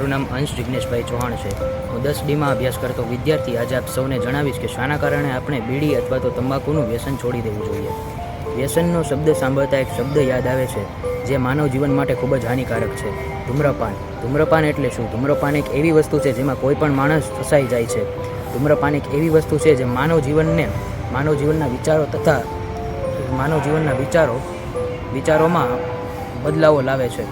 મારું નામ અંશ જિગ્નેશભાઈ ચૌહાણ છે। હું 10ડીમાં અભ્યાસ કરતો વિદ્યાર્થી આજે આપ સૌને જણાવીશ કે શાના કારણે આપણે બીડી અથવા તો તંબાકુનું વ્યસન છોડી દેવું જોઈએ। વ્યસનનો શબ્દ સાંભળતા એક શબ્દ યાદ આવે છે જે માનવ જીવન માટે ખૂબ જ હાનિકારક છે, ધૂમ્રપાન। ધૂમ્રપાન એટલે શું? ધૂમ્રપાન એક એવી વસ્તુ છે જેમાં કોઈ પણ માણસ ફસાઈ જાય છે। ધૂમ્રપાન એક એવી વસ્તુ છે જે માનવ જીવનના વિચારો તથા માનવ જીવનના વિચારોમાં બદલાવો લાવે છે।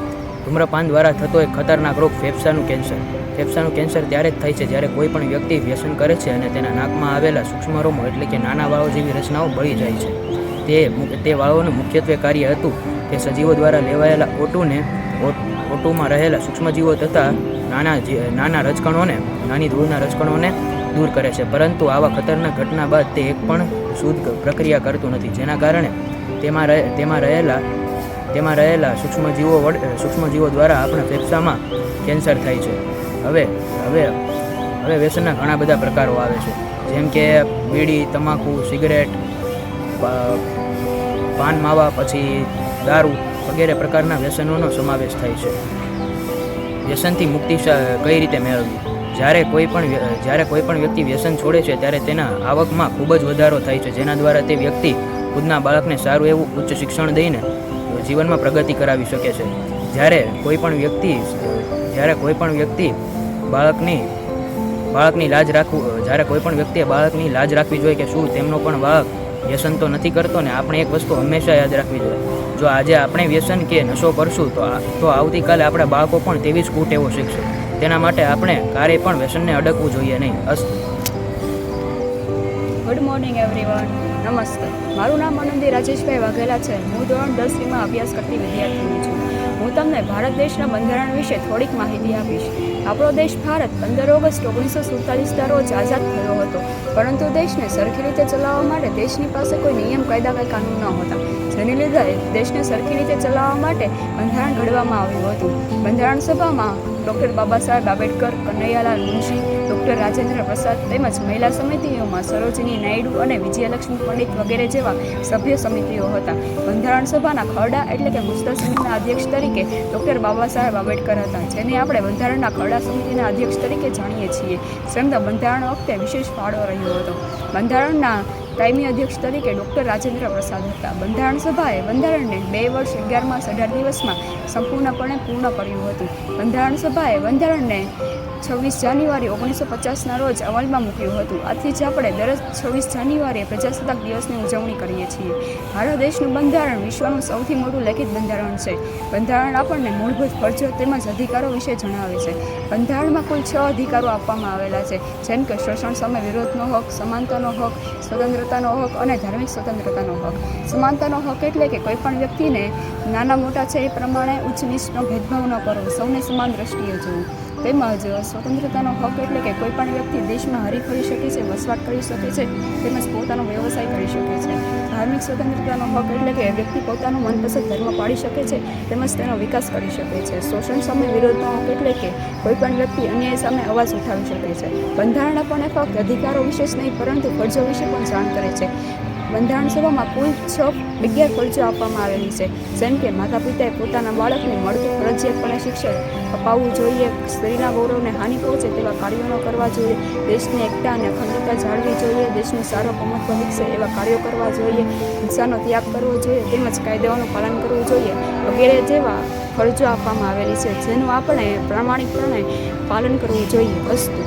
ધૂમ્રપાન દ્વારા થતો એક ખતરનાક રોગ ફેફસાનું કેન્સર। ફેફસાનું કેન્સર ત્યારે જ થાય છે જ્યારે કોઈ પણ વ્યક્તિ વ્યસન કરે છે અને તેના નાકમાં આવેલા સૂક્ષ્મરોમો એટલે કે નાના વાળો જેવી રચનાઓ બળી જાય છે। તે વાળોનું મુખ્યત્વે કાર્ય હતું કે સજીવો દ્વારા લેવાયેલા ઓટુમાં રહેલા સૂક્ષ્મજીવો તથા નાની ધૂળના રજકણોને દૂર કરે છે, પરંતુ આવા ખતરનાક ઘટના બાદ તે એક પણ શુદ્ધ પ્રક્રિયા કરતું નથી, જેના કારણે તેમાં રહેલા સૂક્ષ્મજીવો દ્વારા આપણા ફેફસામાં કેન્સર થાય છે। હવે વ્યસનના ઘણા બધા પ્રકારો આવે છે, જેમ કે બીડી, તમાકુ, સિગરેટ, પાન માવા, પછી દારૂ વગેરે પ્રકારના વ્યસનોનો સમાવેશ થાય છે। વ્યસનથી મુક્તિ કઈ રીતે મેળવવી? જ્યારે કોઈ પણ વ્યક્તિ વ્યસન છોડે છે ત્યારે તેના આવકમાં ખૂબ જ વધારો થાય છે, જેના દ્વારા તે વ્યક્તિ ખુદના બાળકને સારું એવું ઉચ્ચ શિક્ષણ દઈને જીવનમાં પ્રગતિ કરાવી શકે છે। જ્યારે કોઈ પણ વ્યક્તિએ બાળકની લાજ રાખવી જોઈએ કે શું તેમનો પણ બાળક વ્યસન તો નથી કરતો ને। આપણે એક વસ્તુ હંમેશા યાદ રાખવી જોઈએ, જો આજે આપણે વ્યસન કે નશો કરશું તો આવતીકાલે આપણા બાળકો પણ તેવી જ કુટેવો શીખશે। તેના માટે આપણે ક્યારેય પણ વ્યસનને અડકવું જોઈએ નહીં। અસ્તુ। ગુડ મોર્નિંગ એવરીવન, નમસ્તે। મારું નામ આનંદી રાજેશભાઈ વાઘેલા છે। હું ધોરણ 10ડીમાં અભ્યાસ કરતી વિદ્યાર્થીની છું। હું તમને ભારત દેશના બંધારણ વિશે થોડીક માહિતી આપીશ। આપણો દેશ ભારત 15 ઓગસ્ટ 1947ના રોજ આઝાદ થયો હતો, પરંતુ દેશને સરખી રીતે ચલાવવા માટે દેશની પાસે કોઈ નિયમ, કાયદા કે કાનૂન ન હતા, જેને લીધે દેશને સરખી રીતે ચલાવવા માટે બંધારણ ઘડવામાં આવ્યું હતું। બંધારણ સભામાં ડૉક્ટર બાબા સાહેબ આંબેડકર, કનૈયાલાલ મુનશી, ડૉક્ટર રાજેન્દ્ર પ્રસાદ તેમજ મહિલા સમિતિઓમાં સરોજિની નાયડુ અને વિજયલક્ષ્મી પંડિત વગેરે જેવા સભ્ય સમિતિઓ હતા। બંધારણ સભાના ખરડા એટલે કે મુસદ્દા સમિતિના અધ્યક્ષ તરીકે ડૉક્ટર બાબા સાહેબ આંબેડકર હતા, જેને આપણે બંધારણના ખરડા સમિતિના અધ્યક્ષ તરીકે જાણીએ છીએ। જેમનો બંધારણ વખતે વિશેષ ફાળો રહ્યો હતો। બંધારણના કાયમી અધ્યક્ષ તરીકે ડૉક્ટર રાજેન્દ્ર પ્રસાદ હતા। બંધારણ સભાએ બંધારણને 2 વર્ષ 11 માસ 18 દિવસમાં સંપૂર્ણપણે પૂર્ણ કર્યું હતું। બંધારણ સભાએ બંધારણને 26 જાન્યુઆરી 1950ના રોજ અમલમાં મૂક્યું હતું। આથી જ આપણે દર 26 જાન્યુઆરીએ પ્રજાસત્તાક દિવસની ઉજવણી કરીએ છીએ। ભારત દેશનું બંધારણ વિશ્વનું સૌથી મોટું લેખિત બંધારણ છે। બંધારણ આપણને મૂળભૂત ફરજો તેમજ અધિકારો વિશે જણાવે છે। બંધારણમાં કુલ 6 અધિકારો આપવામાં આવેલા છે, જેમ કે શોષણ સામે વિરોધનો હક, સમાનતાનો હક, સ્વતંત્રતાનો હક અને ધાર્મિક સ્વતંત્રતાનો હક। સમાનતાનો હક એટલે કે કોઈ પણ વ્યક્તિને નાના મોટા છે એ પ્રમાણે ઉચ્ચ નીચનો ભેદભાવ ન કરવો, સૌને સમાન દ્રષ્ટિએ જોવું। તેમજ સ્વતંત્રતાનો હક એટલે કે કોઈ પણ વ્યક્તિ દેશમાં હરીફરી શકે છે, વસવાટ કરી શકે છે, તેમજ પોતાનો વ્યવસાય કરી શકે છે। ધાર્મિક સ્વતંત્રતાનો હક એટલે કે વ્યક્તિ પોતાનું મનપસંદ ધર્મ પાળી શકે છે, તેમજ તેનો વિકાસ કરી શકે છે। શોષણ સામે વિરોધનો હક એટલે કે કોઈ પણ વ્યક્તિ અન્યાય સામે અવાજ ઉઠાવી શકે છે। બંધારણ આપણને ફક્ત અધિકારો વિશે જ નહીં પરંતુ ફરજો વિશે પણ જાણ કરે છે। બંધારણ સભામાં કુલ 11 ફરજો આપવામાં આવેલી છે, જેમ કે માતા પિતાએ પોતાના બાળકને મળતું ફરજિયાતપણે શિક્ષણ અપાવવું જોઈએ, સ્ત્રીના ગૌરવને હાનિ પહોંચે તેવા કાર્યો ન કરવા જોઈએ, દેશની એકતા અને અખંડતા જાળવવી જોઈએ, દેશનું સાર્વભૌમત્વ વિકસે એવા કાર્યો કરવા જોઈએ, હિંસાનો ત્યાગ કરવો જોઈએ, તેમજ કાયદાઓનું પાલન કરવું જોઈએ વગેરે જેવા ફરજો આપવામાં આવેલી છે, જેનું આપણે પ્રામાણિકપણે પાલન કરવું જોઈએ। અસ્તુ।